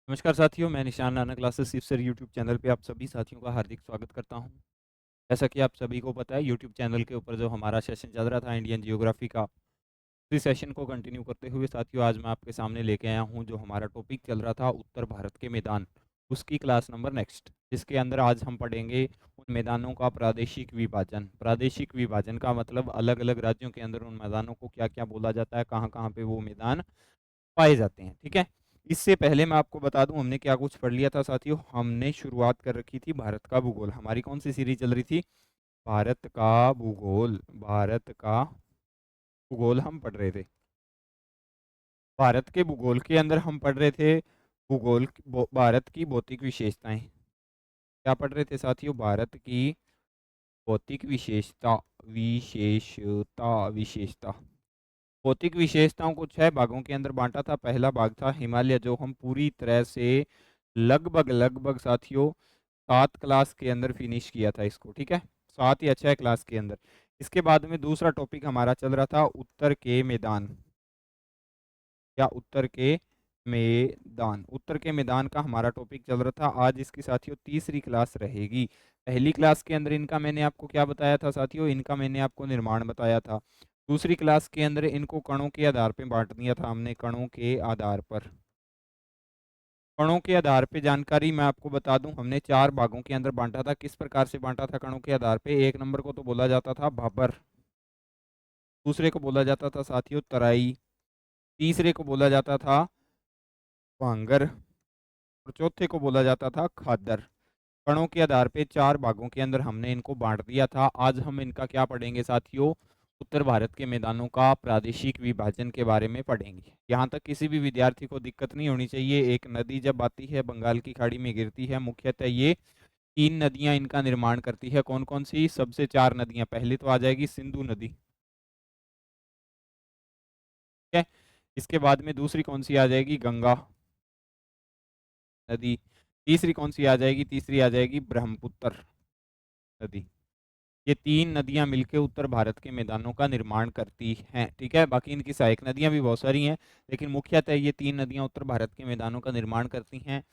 नमस्कार साथियों, मैं निशान राणा क्लासेस सिर्फ सर यूट्यूब चैनल पे आप सभी साथियों का हार्दिक स्वागत करता हूं। जैसा कि आप सभी को पता है, यूट्यूब चैनल के ऊपर जो हमारा सेशन चल रहा था इंडियन जियोग्राफी का, उसी सेशन को कंटिन्यू करते हुए साथियों आज मैं आपके सामने लेके आया हूं जो हमारा टॉपिक चल रहा था उत्तर भारत के मैदान, उसकी क्लास नंबर नेक्स्ट, जिसके अंदर आज हम पढ़ेंगे उन मैदानों का प्रादेशिक विभाजन। प्रादेशिक विभाजन का मतलब अलग अलग राज्यों के अंदर उन मैदानों को क्या क्या बोला जाता है, कहाँ कहाँ पे वो मैदान पाए जाते हैं। ठीक है, इससे पहले मैं आपको बता दूं हमने क्या कुछ पढ़ लिया था साथियों। हमने शुरुआत कर रखी थी भारत का भूगोल। हमारी कौन सी सीरीज चल रही थी? भारत का भूगोल। भारत का भूगोल हम पढ़ रहे थे। भारत के भूगोल के अंदर हम पढ़ रहे थे भारत की भौतिक विशेषताएं। क्या पढ़ रहे थे साथियों? भारत की भौतिक विशेषता। विशेषता भौतिक विशेषताओं को 6 भागों के अंदर बांटा था। पहला भाग था हिमालय, जो हम पूरी तरह से लगभग लगभग साथियों 7 क्लास के अंदर फिनिश किया था इसको। ठीक है, 7 या 6 क्लास के अंदर। इसके बाद में दूसरा टॉपिक हमारा चल रहा था उत्तर के मैदान या उत्तर के मैदान। उत्तर के मैदान का हमारा टॉपिक चल रहा था। आज इसकी साथियों तीसरी क्लास रहेगी। पहली क्लास के अंदर इनका मैंने आपको क्या बताया था साथियों? इनका मैंने आपको निर्माण बताया था। दूसरी क्लास के अंदर इनको कणों के आधार पे बांट दिया था हमने। कणों के आधार पर, कणों के आधार पे जानकारी मैं आपको बता दूं, हमने 4 भागों के अंदर बांटा था। किस प्रकार से बांटा था कणों के आधार पे? एक नंबर को तो बोला जाता था भाबर, दूसरे को बोला जाता था साथियों तराई, तीसरे को बोला जाता था वांगर और चौथे को बोला जाता था खादर। कणों के आधार पे 4 भागों के अंदर हमने इनको बांट दिया था। आज हम इनका क्या पढ़ेंगे साथियों? उत्तर भारत के मैदानों का प्रादेशिक विभाजन के बारे में पढ़ेंगे। यहाँ तक किसी भी विद्यार्थी को दिक्कत नहीं होनी चाहिए। एक नदी जब आती है बंगाल की खाड़ी में गिरती है, मुख्यतः ये 3 नदियां इनका निर्माण करती है। कौन कौन सी? सबसे 4 नदियां। पहले तो आ जाएगी सिंधु नदी। ठीक है, इसके बाद में दूसरी कौन सी आ जाएगी? गंगा नदी। तीसरी कौन सी आ जाएगी? तीसरी आ जाएगी ब्रह्मपुत्र नदी। ये 3 नदियां मिलकर उत्तर भारत के मैदानों का निर्माण करती हैं। ठीक है, बाकी इनकी सहायक नदियां भी बहुत सारी हैं, लेकिन मुख्यतः ये 3 नदियां उत्तर भारत के मैदानों का निर्माण करती हैं।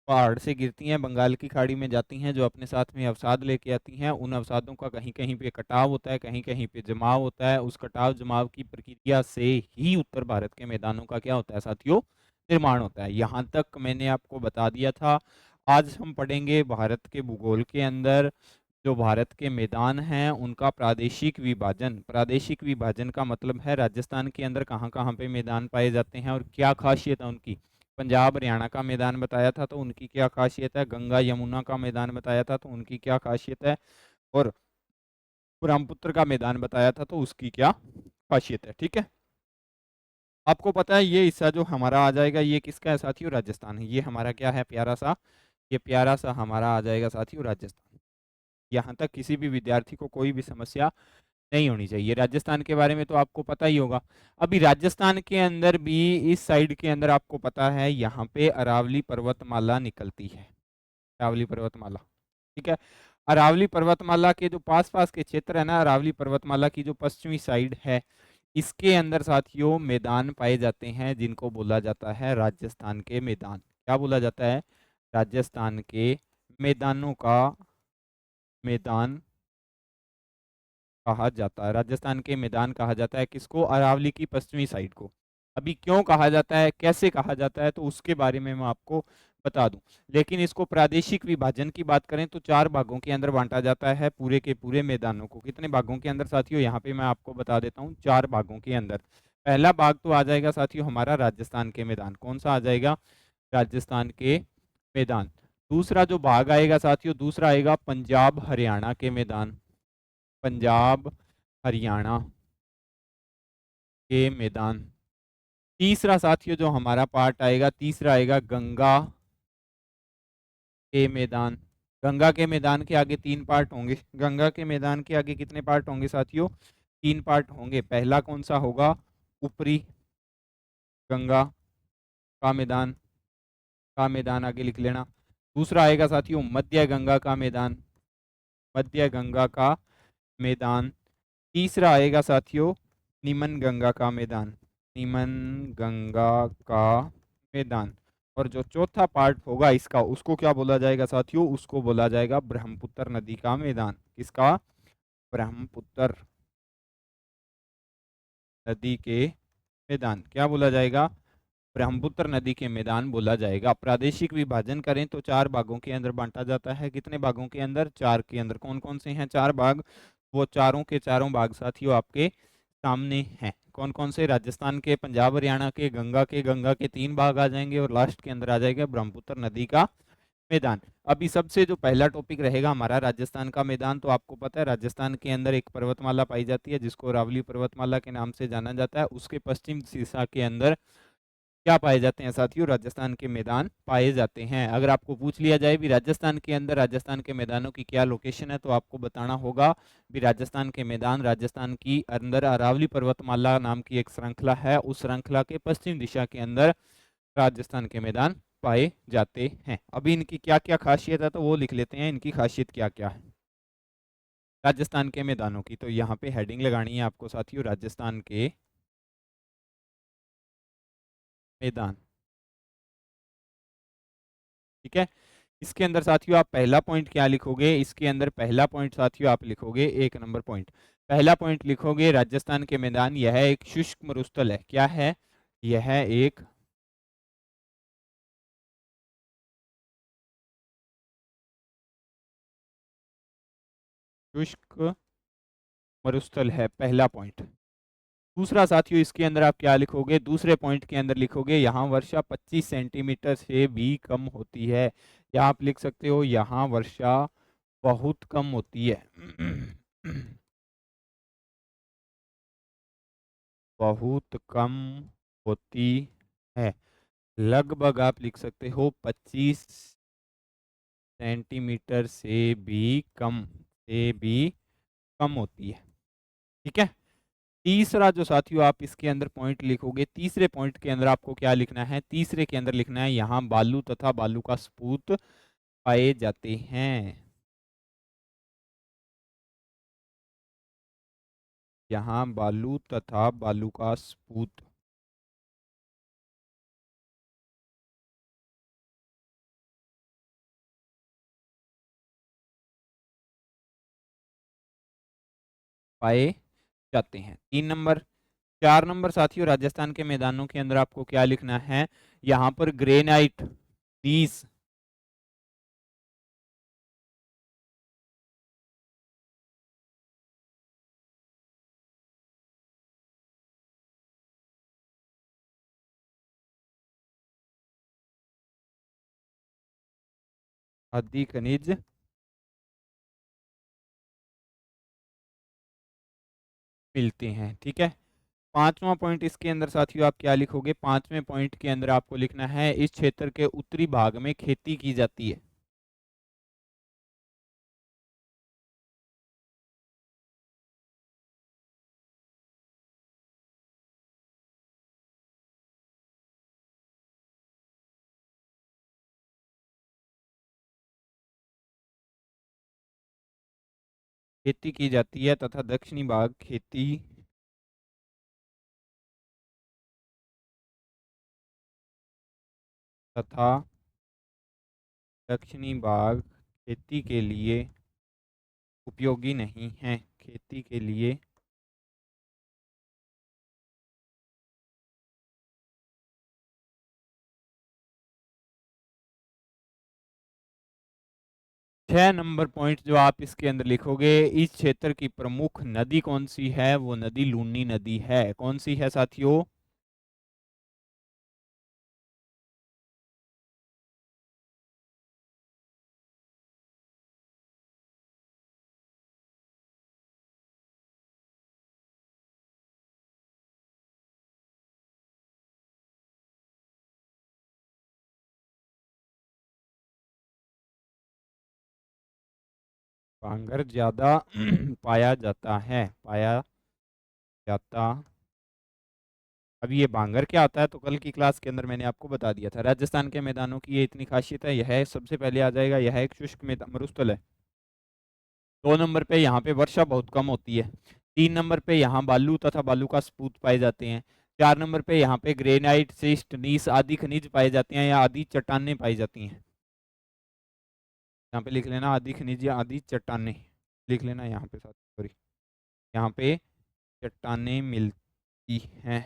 पहाड़ से गिरती हैं, बंगाल की खाड़ी में जाती हैं, जो अपने साथ में अवसाद लेके आती हैं। उन अवसादों का कहीं कहीं पे कटाव होता है, कहीं कहीं पे जमाव होता है। उस कटाव जमाव की प्रक्रिया से ही उत्तर भारत के मैदानों का क्या होता है साथियों? निर्माण होता है। यहाँ तक मैंने आपको बता दिया था। आज हम पढ़ेंगे भारत के भूगोल के अंदर जो भारत के मैदान हैं उनका प्रादेशिक विभाजन। प्रादेशिक विभाजन का मतलब है राजस्थान के अंदर कहाँ कहाँ पे मैदान पाए जाते हैं और क्या खासियत है उनकी। पंजाब हरियाणा का मैदान बताया था तो उनकी क्या खासियत है। गंगा यमुना का मैदान बताया था तो उनकी क्या खासियत है। और ब्रह्मपुत्र का मैदान बताया था तो उसकी क्या खासियत है। ठीक है, आपको पता है ये हिस्सा जो हमारा आ जाएगा ये किसका है साथियों? राजस्थान है। ये हमारा क्या है? प्यारा सा, ये प्यारा सा हमारा आ जाएगा साथियों राजस्थान। यहाँ तक किसी भी विद्यार्थी को कोई भी समस्या नहीं होनी चाहिए। राजस्थान के बारे में तो आपको पता ही होगा। अभी राजस्थान के अंदर भी इस साइड के अंदर आपको पता है यहाँ पे अरावली पर्वतमाला निकलती है। अरावली पर्वतमाला। ठीक है, अरावली पर्वतमाला के जो पास पास के क्षेत्र है ना, अरावली पर्वतमाला की जो पश्चिमी साइड है, इसके अंदर साथियों मैदान पाए जाते हैं जिनको बोला जाता है राजस्थान के मैदान। क्या बोला जाता है? राजस्थान के मैदानों का मैदान कहा जाता है। राजस्थान के मैदान कहा जाता है किसको? अरावली की पश्चिमी साइड को। अभी क्यों कहा जाता है, कैसे कहा जाता है, तो उसके बारे में मैं आपको बता दूं। लेकिन इसको प्रादेशिक विभाजन की बात करें तो 4 भागों के अंदर बांटा जाता है पूरे के पूरे मैदानों को। कितने भागों के अंदर साथियों? यहाँ पे मैं आपको बता देता हूँ, 4 भागों के अंदर। पहला भाग तो आ जाएगा साथियों हमारा राजस्थान के मैदान। कौन सा आ जाएगा? राजस्थान के मैदान। दूसरा जो भाग आएगा साथियों, दूसरा आएगा पंजाब हरियाणा के मैदान। पंजाब हरियाणा के मैदान। तीसरा साथियों जो हमारा पार्ट आएगा, तीसरा आएगा गंगा के मैदान। गंगा के मैदान के आगे 3 पार्ट होंगे। गंगा के मैदान के आगे कितने पार्ट होंगे साथियों? 3 पार्ट होंगे। पहला कौन सा होगा? ऊपरी गंगा का मैदान। का मैदान आगे लिख लेना। दूसरा आएगा साथियों मध्य गंगा का मैदान। मध्य गंगा का मैदान। तीसरा आएगा साथियों निमन गंगा का मैदान। निमन गंगा का मैदान। और जो चौथा पार्ट होगा इसका, उसको क्या बोला जाएगा साथियों? उसको बोला जाएगा ब्रह्मपुत्र नदी का मैदान। किसका? ब्रह्मपुत्र नदी के मैदान। क्या बोला जाएगा? ब्रह्मपुत्र नदी के मैदान बोला जाएगा। प्रादेशिक विभाजन करें तो 4 भागों के अंदर बांटा जाता है। कितने भागों के अंदर? 4 के अंदर। कौन कौन से हैं 4 भाग? वो चारों के चारों भाग साथियों आपके सामने हैं। कौन कौन से? राजस्थान के, पंजाब हरियाणा के, गंगा के 3 भाग आ जाएंगे और लास्ट के अंदर आ जाएगा ब्रह्मपुत्र नदी का मैदान। अभी सबसे जो पहला टॉपिक रहेगा हमारा राजस्थान का मैदान। तो आपको पता है राजस्थान के अंदर एक पर्वतमाला पाई जाती है जिसको अरावली पर्वतमाला के नाम से जाना जाता है। उसके पश्चिम दिशा के अंदर क्या पाए जाते हैं साथियों? राजस्थान के मैदान पाए जाते हैं। अगर आपको पूछ लिया जाए भी राजस्थान के अंदर राजस्थान के मैदानों की क्या लोकेशन है, तो आपको बताना होगा भी राजस्थान के मैदान, राजस्थान की अंदर अरावली पर्वतमाला नाम की एक श्रृंखला है, उस श्रृंखला के पश्चिम दिशा के अंदर राजस्थान के मैदान पाए जाते हैं। अभी इनकी क्या क्या खासियत है तो वो लिख लेते हैं, इनकी खासियत क्या क्या है राजस्थान के मैदानों की। तो यहाँ पे हेडिंग लगानी है आपको साथियों, राजस्थान के मैदान। ठीक है। इसके अंदर साथियों आप पहला पॉइंट क्या लिखोगे? इसके अंदर पहला पॉइंट साथियों आप लिखोगे 1 नंबर पॉइंट। पहला पॉइंट लिखोगे राजस्थान के मैदान यह एक शुष्क मरुस्थल है। क्या है? यह एक शुष्क मरुस्थल है, पहला पॉइंट। दूसरा साथियों इसके अंदर आप क्या लिखोगे? दूसरे पॉइंट के अंदर लिखोगे यहाँ वर्षा 25 सेंटीमीटर से भी कम होती है। यहाँ आप लिख सकते हो यहाँ वर्षा बहुत कम होती है। बहुत कम होती है। लगभग आप लिख सकते हो 25 सेंटीमीटर से भी कम होती है। ठीक है। तीसरा जो साथियों आप इसके अंदर पॉइंट लिखोगे, तीसरे पॉइंट के अंदर आपको क्या लिखना है? तीसरे के अंदर लिखना है यहाँ बालू तथा बालू का स्पूत पाए जाते हैं। यहाँ बालू तथा बालू का स्पूत पाए जाते हैं। 3 नंबर। 4 नंबर साथियों राजस्थान के मैदानों के अंदर आपको क्या लिखना है? यहाँ पर ग्रेनाइट 30 आदि खनिज मिलते हैं। ठीक है। 5वां पॉइंट इसके अंदर साथियों आप क्या लिखोगे? 5वें पॉइंट के अंदर आपको लिखना है इस क्षेत्र के उत्तरी भाग में खेती की जाती है। खेती की जाती है तथा दक्षिणी भाग खेती तथा दक्षिणी भाग खेती के लिए उपयोगी नहीं है। खेती के लिए 6 नंबर पॉइंट जो आप इसके अंदर लिखोगे, इस क्षेत्र की प्रमुख नदी कौन सी है? वो नदी लूनी नदी है। कौन सी है साथियों? बांगर ज्यादा पाया जाता है, पाया जाता। अब ये बांगर क्या आता है तो कल की क्लास के अंदर मैंने आपको बता दिया था। राजस्थान के मैदानों की ये इतनी खासियत है, यह सबसे पहले आ जाएगा, यह एक शुष्क मरुस्थल है। 2 नंबर पे यहाँ पे वर्षा बहुत कम होती है। 3 नंबर पे यहाँ बालू तथा बालू का स्पूत पाए जाते हैं। 4 नंबर पे यहाँ पे ग्रेनाइट, शिस्ट, नीस आदि खनिज पाए जाते हैं या आदि चट्टानें पाई जाती हैं। यहाँ पे लिख लेना आदि खनिज या आदि चट्टानें, लिख लेना यहाँ पे साथ, सॉरी यहाँ पे चट्टानें मिलती हैं,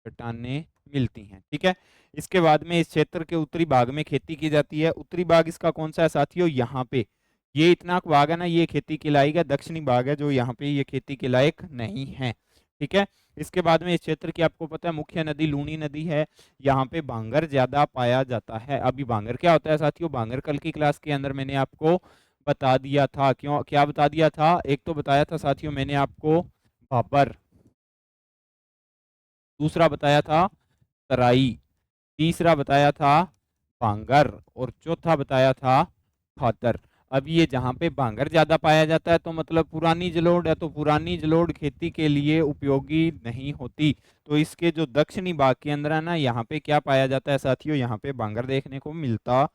चट्टानें मिलती हैं। ठीक है, इसके बाद में इस क्षेत्र के उत्तरी भाग में खेती की जाती है। उत्तरी भाग इसका कौन सा है साथियों, यहाँ पे ये इतना भाग है ना, ये खेती के लायक है। दक्षिणी भाग है जो यहाँ पे ये खेती के लायक नहीं है। ठीक है, इसके बाद में इस क्षेत्र की आपको पता है मुख्य नदी लूनी नदी है। यहाँ पे भांगर ज्यादा पाया जाता है। अभी भांगर क्या होता है साथियों, भांगर कल की क्लास के अंदर मैंने आपको बता दिया था। क्यों, क्या बता दिया था, एक तो बताया था साथियों मैंने आपको भाबर, दूसरा बताया था तराई, तीसरा बताया था भांगर और चौथा बताया था खातर। अब ये जहाँ पे भांगर ज्यादा पाया जाता है तो मतलब पुरानी जलोढ़ है, तो पुरानी जलोढ़ खेती के लिए उपयोगी नहीं होती। तो इसके जो दक्षिणी भाग के अंदर है ना, यहाँ पे क्या पाया जाता है साथियों, यहाँ पे भांगर देखने को मिलता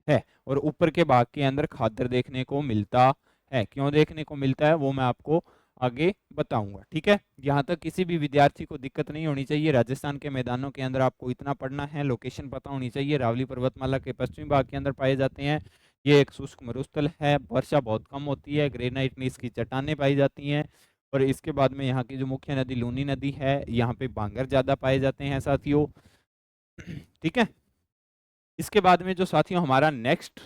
है और ऊपर के भाग के अंदर खादर देखने को मिलता है। क्यों देखने को मिलता है वो मैं आपको आगे बताऊंगा। ठीक है, यहाँ तक किसी भी विद्यार्थी को दिक्कत नहीं होनी चाहिए। राजस्थान के मैदानों के अंदर आपको इतना पढ़ना है, लोकेशन पता होनी चाहिए। रावली पर्वतमाला के पश्चिमी भाग के अंदर पाए जाते हैं। ये एक शुष्क मरुस्थल है, वर्षा बहुत कम होती है, ग्रेनाइट नीस की चट्टानें पाई जाती हैं। और इसके बाद में यहाँ की जो मुख्य नदी लूनी नदी है, यहाँ पे भांगर ज्यादा पाए जाते हैं साथियों। ठीक है, इसके बाद में जो साथियों हमारा नेक्स्ट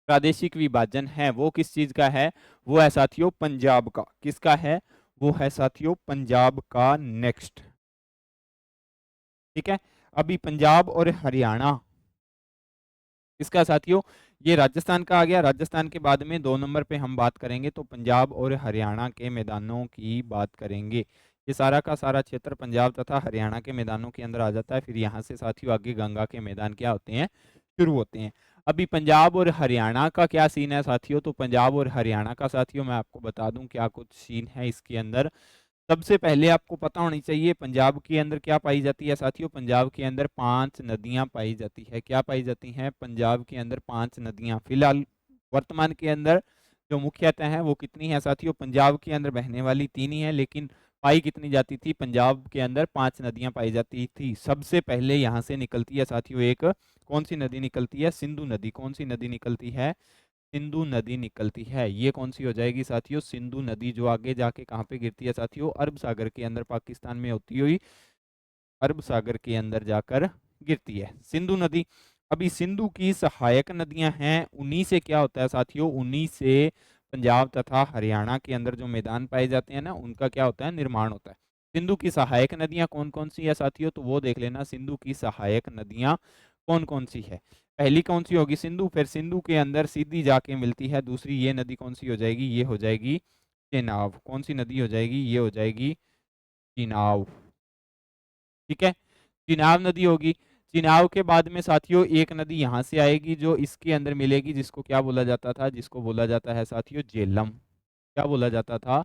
प्रादेशिक विभाजन है वो किस चीज का है, वो है साथियों पंजाब का। किसका है, वो है साथियों पंजाब का नेक्स्ट। ठीक है, अभी पंजाब और हरियाणा इसका साथियों, ये राजस्थान का आ गया। राजस्थान के बाद में 2 नंबर पे हम बात करेंगे तो पंजाब और हरियाणा के मैदानों की बात करेंगे। ये सारा का सारा क्षेत्र पंजाब तथा हरियाणा के मैदानों के अंदर आ जाता है। फिर यहाँ से साथियों आगे गंगा के मैदान क्या होते हैं, शुरू होते हैं। अभी पंजाब और हरियाणा का क्या सीन है साथियों, तो पंजाब और हरियाणा का साथियों मैं आपको बता दूं क्या कुछ सीन है इसके अंदर। सबसे पहले आपको पता होनी चाहिए पंजाब के अंदर क्या पाई जाती है साथियों, पंजाब के अंदर 5 नदियां पाई जाती है। क्या पाई जाती हैं, पंजाब के अंदर 5 नदियां। फिलहाल वर्तमान के अंदर जो मुख्यतः है वो कितनी है साथियों, पंजाब के अंदर बहने वाली 3 ही है, लेकिन पाई कितनी जाती थी, पंजाब के अंदर 5 नदियां पाई जाती थी। सबसे पहले यहाँ से निकलती है साथियों एक, कौन सी नदी निकलती है, सिंधु नदी। कौन सी नदी निकलती है, सिंधु नदी निकलती है। ये कौन सी हो जाएगी साथियों, सिंधु नदी, जो आगे जाके कहाँ पे गिरती है साथियों, अरब सागर के अंदर, पाकिस्तान में होती हुई अरब सागर के अंदर जाकर गिरती है सिंधु नदी। अभी सिंधु की सहायक नदियां हैं, उन्हीं से क्या होता है साथियों, उन्हीं से पंजाब तथा हरियाणा के अंदर जो मैदान पाए जाते हैं ना, उनका क्या होता है, निर्माण होता है। सिंधु की सहायक नदियां कौन कौन सी है साथियों, तो वो देख लेना। सिंधु की सहायक नदियां कौन कौन सी है, पहली कौन सी होगी, सिंधु। फिर सिंधु के अंदर सीधी जाके मिलती है दूसरी, ये नदी कौन सी हो जाएगी, ये हो जाएगी चेनाब। कौन सी नदी हो जाएगी, ये हो जाएगी चेनाब। ठीक है, चिनाब नदी होगी। चिनाब के बाद में साथियों एक नदी यहाँ से आएगी जो इसके अंदर मिलेगी, जिसको क्या बोला जाता था, जिसको बोला जाता है साथियों झेलम। क्या बोला जाता था,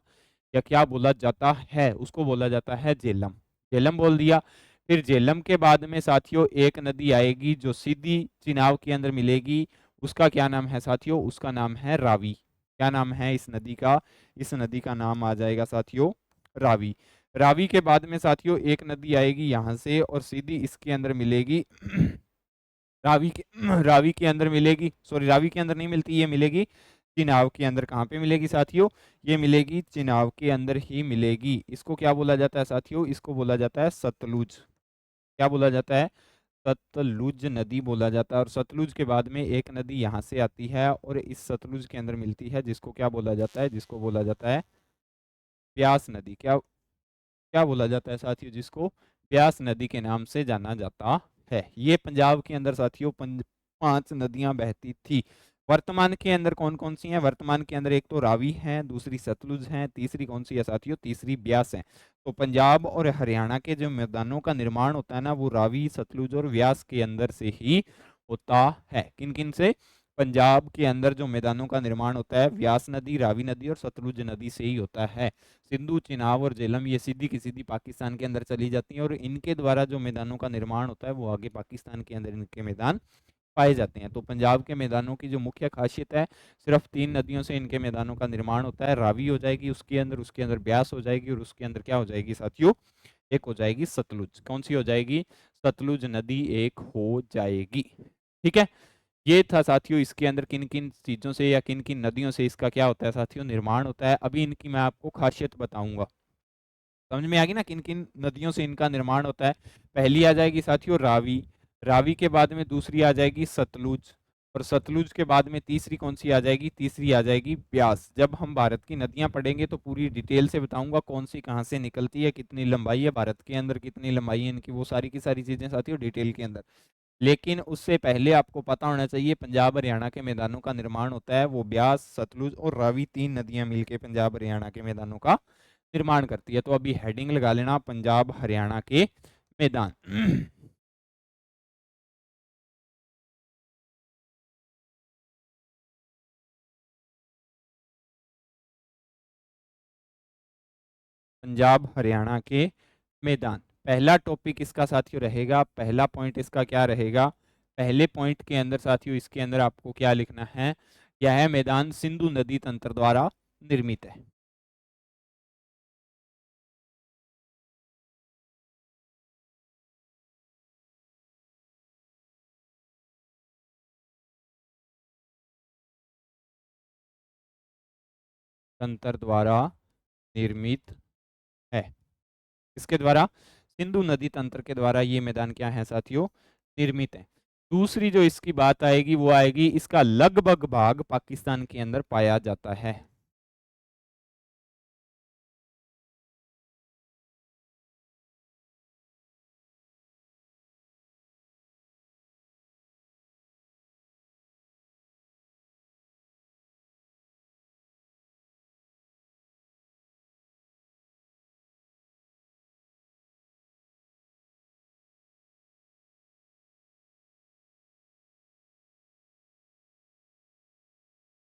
या क्या बोला जाता है, उसको बोला जाता है झेलम। झेलम बोल दिया। फिर झेलम के बाद में साथियों एक नदी आएगी जो सीधी चिनाब के अंदर मिलेगी, उसका क्या नाम है साथियों, उसका नाम है रावी। क्या नाम है इस नदी का, इस नदी का नाम आ जाएगा साथियों रावी। रावी के बाद में साथियों एक नदी आएगी यहाँ से और सीधी इसके अंदर मिलेगी रावी के अंदर मिलेगी, सॉरी रावी के अंदर नहीं मिलती, ये मिलेगी चिनाब के अंदर। कहाँ पे मिलेगी साथियों, ये मिलेगी चिनाब के अंदर ही मिलेगी। इसको क्या बोला जाता है साथियों, इसको बोला जाता है सतलुज। क्या बोला जाता है, सतलुज नदी बोला जाता है। और सतलुज के बाद में एक नदी यहाँ से आती है और इस सतलुज के अंदर मिलती है, जिसको क्या बोला जाता है, जिसको बोला जाता है ब्यास नदी। क्या क्या बोला जाता है साथियों, जिसको ब्यास नदी के नाम से जाना जाता है। ये पंजाब के अंदर साथियों 5 नदियां बहती थी। वर्तमान के अंदर कौन कौन सी हैं, वर्तमान के अंदर एक तो रावी है, दूसरी सतलुज है, तीसरी कौन सी है साथियों, तीसरी ब्यास है। तो पंजाब और हरियाणा के जो मैदानों का निर्माण होता है ना, वो रावी, सतलुज और व्यास के अंदर से ही होता है। किन किन से, पंजाब के अंदर जो मैदानों का निर्माण होता है व्यास नदी, रावी नदी और सतलुज नदी से ही होता है। सिंधु, चिनाब और झेलम ये सीधी की सीधी पाकिस्तान के अंदर चली जाती हैं और इनके द्वारा जो मैदानों का निर्माण होता है वो आगे पाकिस्तान के अंदर इनके मैदान पाए जाते हैं। तो पंजाब के मैदानों की जो मुख्य खासियत है, सिर्फ 3 नदियों से इनके मैदानों का निर्माण होता है। रावी हो जाएगी उसके अंदर ब्यास हो जाएगी, और उसके अंदर क्या हो जाएगी साथियों, एक हो जाएगी सतलुज। कौन सी हो जाएगी, सतलुज नदी एक हो जाएगी। ठीक है, ये था साथियों इसके अंदर किन किन चीजों से या किन किन नदियों से इसका क्या होता है साथियों, निर्माण होता है। अभी इनकी मैं आपको खासियत बताऊंगा। समझ में आ गई ना किन किन नदियों से इनका निर्माण होता है। पहली आ जाएगी साथियों रावी, रावी के बाद में दूसरी आ जाएगी सतलुज, और सतलुज के बाद में तीसरी कौन सी आ जाएगी, तीसरी आ जाएगी ब्यास। जब हम भारत की नदियां पढ़ेंगे तो पूरी डिटेल से बताऊंगा कौन सी कहाँ से निकलती है, कितनी लंबाई है भारत के अंदर, कितनी लंबाई है इनकी, वो सारी की सारी चीजें साथियों डिटेल के अंदर। लेकिन उससे पहले आपको पता होना चाहिए पंजाब हरियाणा के मैदानों का निर्माण होता है वो ब्यास, सतलुज और रावी, 3 नदियां मिलकर पंजाब हरियाणा के मैदानों का निर्माण करती है। तो अभी हेडिंग लगा लेना पंजाब हरियाणा के मैदान। पंजाब हरियाणा के मैदान। पहला टॉपिक इसका साथियों रहेगा, पहला पॉइंट इसका क्या रहेगा, पहले पॉइंट के अंदर साथियों इसके अंदर आपको क्या लिखना है, यह मैदान सिंधु नदी तंत्र द्वारा निर्मित है। तंत्र द्वारा निर्मित है, इसके द्वारा, सिंधु नदी तंत्र के द्वारा ये मैदान क्या है साथियों, निर्मित है। दूसरी जो इसकी बात आएगी वो आएगी इसका लगभग भाग पाकिस्तान के अंदर पाया जाता है।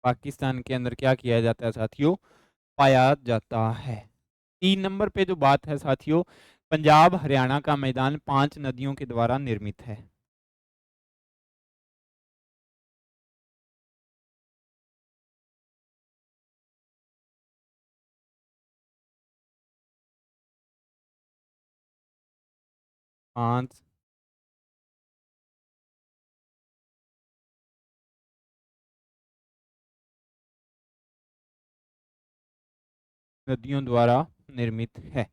पाकिस्तान के अंदर क्या किया जाता है साथियों, पाया जाता है। 3 नंबर पे जो बात है साथियों, पंजाब हरियाणा का मैदान 5 नदियों के द्वारा निर्मित है। 5 नदियों द्वारा निर्मित है।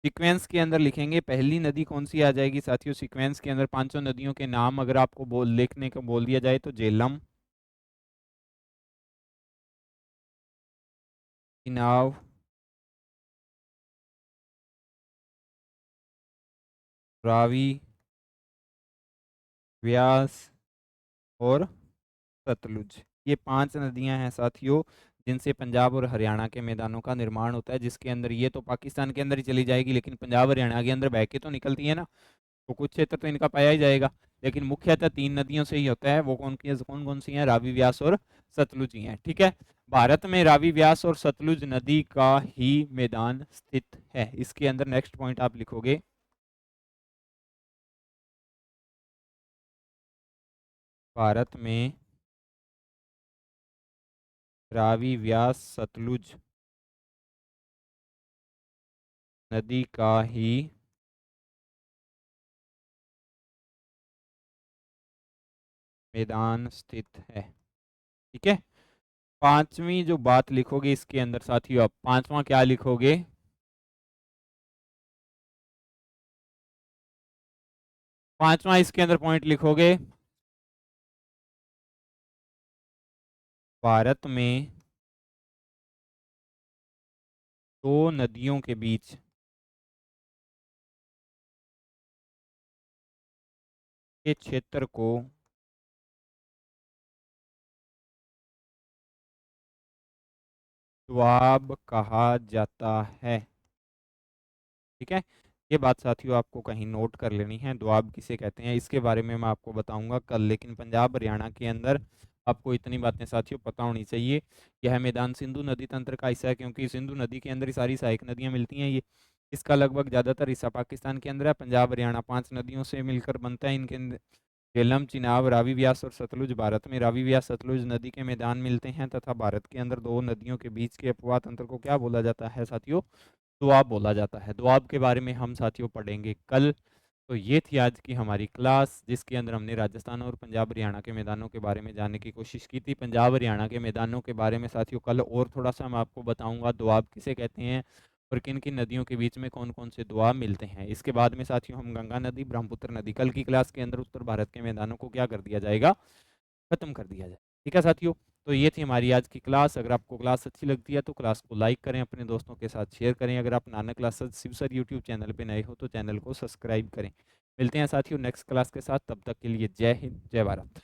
सीक्वेंस के अंदर लिखेंगे, पहली नदी कौन सी आ जाएगी साथियों, सीक्वेंस के अंदर पांचों नदियों के नाम अगर आपको लिखने को बोल दिया जाए तो झेलम, चिनाब, रावी, व्यास और सतलुज। ये 5 नदियां हैं साथियों जिनसे पंजाब और हरियाणा के मैदानों का निर्माण होता है, जिसके अंदर ये तो पाकिस्तान के अंदर ही चली जाएगी, लेकिन पंजाब हरियाणा के अंदर बह के तो निकलती है ना, तो कुछ क्षेत्र तो इनका पाया ही जाएगा। लेकिन मुख्यतः 3 नदियों से ही होता है, वो कौन कौन सी हैं, रावी, व्यास और सतलुज ही हैं। ठीक है, भारत में रावी, व्यास और सतलुज नदी का ही मैदान स्थित है। इसके अंदर नेक्स्ट पॉइंट आप लिखोगे, भारत में रावी, व्यास, सतलुज नदी का ही मैदान स्थित है। ठीक है, पांचवी जो बात लिखोगे इसके अंदर साथियों, आप पांचवा क्या लिखोगे, पांचवा इसके अंदर पॉइंट लिखोगे, भारत में 2 नदियों के बीच के क्षेत्र को द्वाब कहा जाता है। ठीक है, ये बात साथियों आपको कहीं नोट कर लेनी है, द्वाब किसे कहते हैं इसके बारे में मैं आपको बताऊंगा कल, लेकिन पंजाब हरियाणा के अंदर आपको इतनी बातें साथियों पता होनी चाहिए। यह मैदान सिंधु नदी तंत्र का हिस्सा है, क्योंकि सिंधु नदी के अंदर ही सारी सहायक नदियां मिलती हैं। ये इसका लगभग ज्यादातर हिस्सा पाकिस्तान के अंदर है। पंजाब हरियाणा 5 नदियों से मिलकर बनता है, इनके झेलम, चिनाब, रावी, व्यास और सतलुज। भारत में रावी, व्यास, सतलुज नदी के मैदान मिलते हैं तथा भारत के अंदर दो नदियों के बीच के अपवाह तंत्र को क्या बोला जाता है साथियों? दोआब बोला जाता है। दोआब के बारे में हम साथियों पढ़ेंगे कल। तो ये थी आज की हमारी क्लास, जिसके अंदर हमने राजस्थान और पंजाब हरियाणा के मैदानों के बारे में जानने की कोशिश की थी। पंजाब हरियाणा के मैदानों के बारे में साथियों कल और थोड़ा सा मैं आपको बताऊंगा, दोआब किसे कहते हैं और किन किन नदियों के बीच में कौन कौन से दोआब मिलते हैं। इसके बाद में साथियों हम गंगा नदी, ब्रह्मपुत्र नदी, कल की क्लास के अंदर उत्तर भारत के मैदानों को क्या कर दिया जाएगा? खत्म कर दिया जाए। ठीक है साथियों, तो ये थी हमारी आज की क्लास। अगर आपको क्लास अच्छी लगती है तो क्लास को लाइक करें, अपने दोस्तों के साथ शेयर करें। अगर आप Nanak classes Shiv sir YouTube channel पे नए हो तो चैनल को सब्सक्राइब करें। मिलते हैं साथियों नेक्स्ट क्लास के साथ, तब तक के लिए जय हिंद, जय भारत।